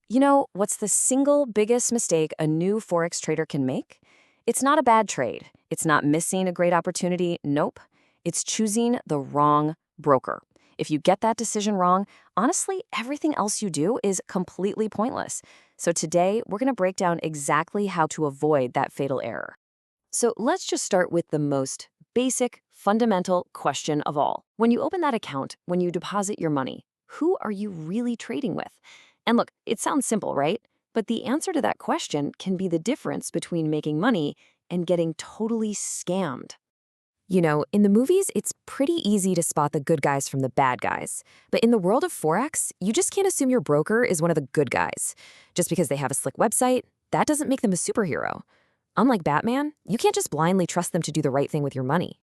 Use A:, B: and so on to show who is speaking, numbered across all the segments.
A: You know, what's the single biggest mistake a new Forex trader can make? It's not a bad trade. It's not missing a great opportunity. Nope. It's choosing the wrong broker. If you get that decision wrong, honestly, everything else you do is completely pointless. So today, we're going to break down exactly how to avoid that fatal error. So let's just start with the most basic, fundamental question of all. When you open that account, when you deposit your money, who are you really trading with? And look, it sounds simple, right? But the answer to that question can be the difference between making money and getting totally scammed. You know, in the movies, it's pretty easy to spot the good guys from the bad guys. But in the world of Forex, you just can't assume your broker is one of the good guys. Just because they have a slick website, that doesn't make them a superhero. Unlike Batman, you can't just blindly trust them to do the right thing with your money.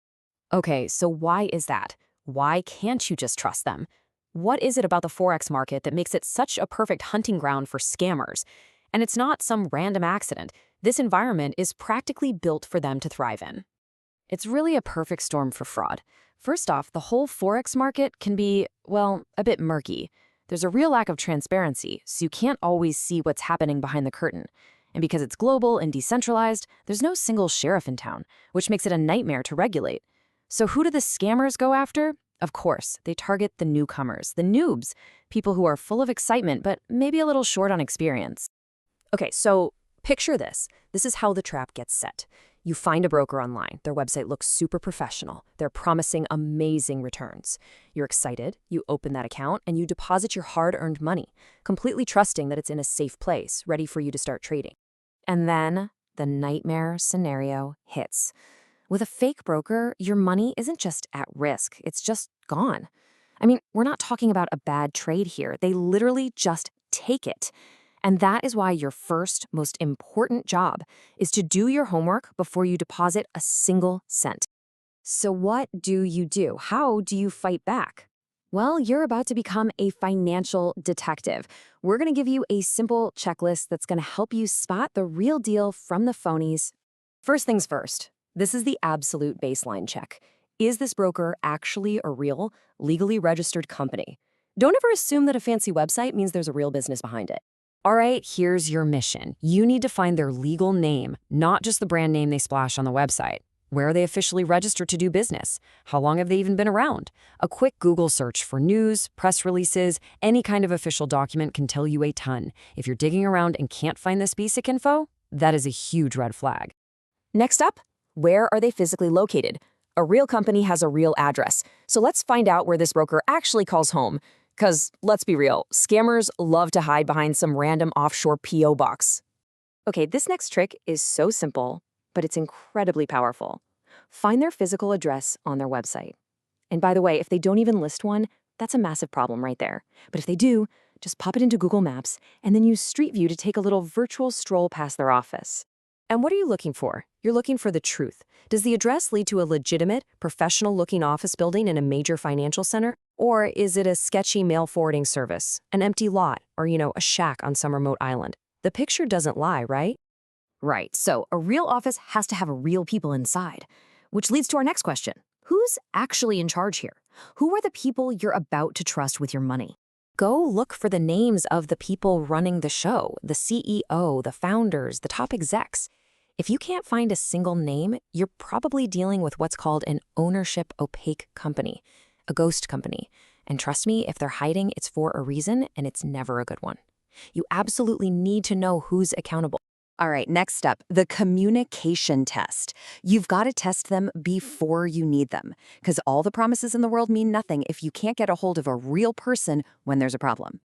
A: Okay, so why is that? Why can't you just trust them? What is it about the Forex market that makes it such a perfect hunting ground for scammers? And it's not some random accident. This environment is practically built for them to thrive in. It's really a perfect storm for fraud. First off, the whole Forex market can be, well, a bit murky. There's a real lack of transparency, so you can't always see what's happening behind the curtain. And because it's global and decentralized, there's no single sheriff in town, which makes it a nightmare to regulate. So who do the scammers go after? Of course, they target the newcomers, the noobs, people who are full of excitement but maybe a little short on experience. Okay, so picture this. This is how the trap gets set. You find a broker online. Their website looks super professional. They're promising amazing returns. You're excited, you open that account, and you deposit your hard-earned money, completely trusting that it's in a safe place, ready for you to start trading. And then the nightmare scenario hits. With a fake broker, your money isn't just at risk, it's just gone. I mean, we're not talking about a bad trade here. They literally just take it. And that is why your first, most important job is to do your homework before you deposit a single cent. So what do you do? How do you fight back? Well, you're about to become a financial detective. We're going to give you a simple checklist that's going to help you spot the real deal from the phonies. First things first, this is the absolute baseline check. Is this broker actually a real, legally registered company? Don't ever assume that a fancy website means there's a real business behind it. All right, here's your mission. You need to find their legal name, not just the brand name they splash on the website. Where are they officially registered to do business? How long have they even been around? A quick Google search for news, press releases, any kind of official document can tell you a ton. If you're digging around and can't find this basic info, that is a huge red flag. Next up, where are they physically located? A real company has a real address. So let's find out where this broker actually calls home. Because, let's be real, scammers love to hide behind some random offshore P.O. box. Okay, this next trick is so simple, but it's incredibly powerful. Find their physical address on their website. And by the way, if they don't even list one, that's a massive problem right there. But if they do, just pop it into Google Maps and then use Street View to take a little virtual stroll past their office. And what are you looking for? You're looking for the truth. Does the address lead to a legitimate, professional-looking office building in a major financial center? Or is it a sketchy mail forwarding service, an empty lot, or, a shack on some remote island? The picture doesn't lie, right? Right, so a real office has to have real people inside. Which leads to our next question. Who's actually in charge here? Who are the people you're about to trust with your money? Go look for the names of the people running the show, the CEO, the founders, the top execs. If you can't find a single name, you're probably dealing with what's called an ownership opaque company, a ghost company. And trust me, if they're hiding, it's for a reason, and it's never a good one. You absolutely need to know who's accountable. All right, next up, the communication test. You've got to test them before you need them, because all the promises in the world mean nothing if you can't get a hold of a real person when there's a problem.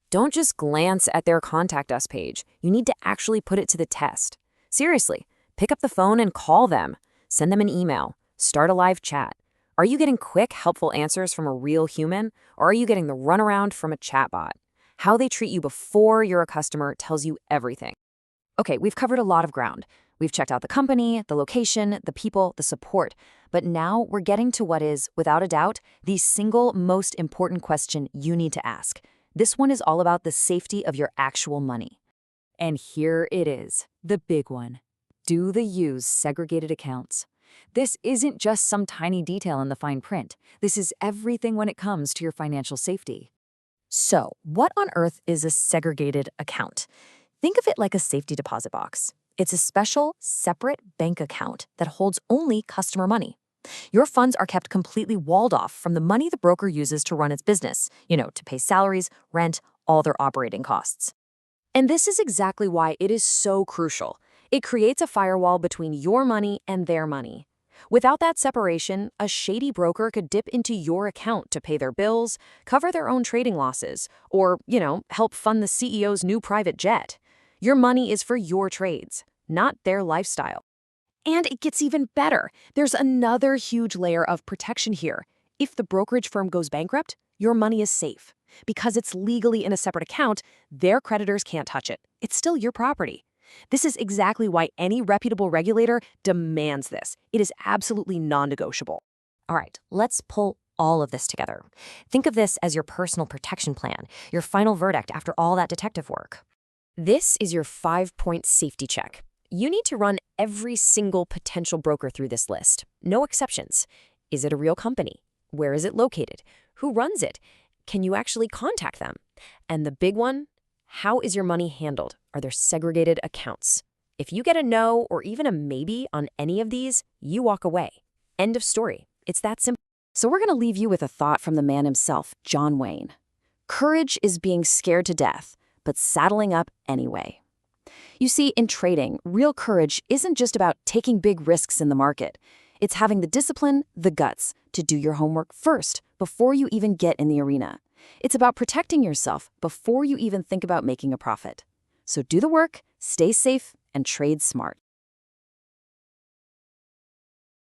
A: Don't just glance at their Contact Us page. You need to actually put it to the test. Seriously, pick up the phone and call them. Send them an email. Start a live chat. Are you getting quick, helpful answers from a real human, or are you getting the runaround from a chatbot? How they treat you before you're a customer tells you everything. Okay, we've covered a lot of ground. We've checked out the company, the location, the people, the support. But now we're getting to what is, without a doubt, the single most important question you need to ask. This one is all about the safety of your actual money. And here it is, the big one. Do they use segregated accounts? This isn't just some tiny detail in the fine print. This is everything when it comes to your financial safety.
B: So, what on earth is a segregated account? Think of it like a safety deposit box. It's a special, separate bank account that holds only customer money. Your funds are kept completely walled off from the money the broker uses to run its business, to pay salaries, rent, all their operating costs.
A: And this is exactly why it is so crucial. It creates a firewall between your money and their money. Without that separation, a shady broker could dip into your account to pay their bills, cover their own trading losses, or, help fund the CEO's new private jet. Your money is for your trades, not their lifestyle. And it gets even better. There's another huge layer of protection here. If the brokerage firm goes bankrupt, your money is safe. Because it's legally in a separate account, their creditors can't touch it. It's still your property. This is exactly why any reputable regulator demands this. It is absolutely non-negotiable.
B: All right, let's pull all of this together. Think of this as your personal protection plan, your final verdict after all that detective work.
A: This is your 5-point safety check. You need to run every single potential broker through this list. No exceptions. Is it a real company? Where is it located? Who runs it? Can you actually contact them? And the big one, how is your money handled? Are there segregated accounts? If you get a no or even a maybe on any of these, you walk away. End of story. It's that simple. So we're going to leave you with a thought from the man himself, John Wayne. Courage is being scared to death, but saddling up anyway. You see, in trading, real courage isn't just about taking big risks in the market. It's having the discipline, the guts, to do your homework first, before you even get in the arena. It's about protecting yourself before you even think about making a profit. So do the work, stay safe, and trade smart.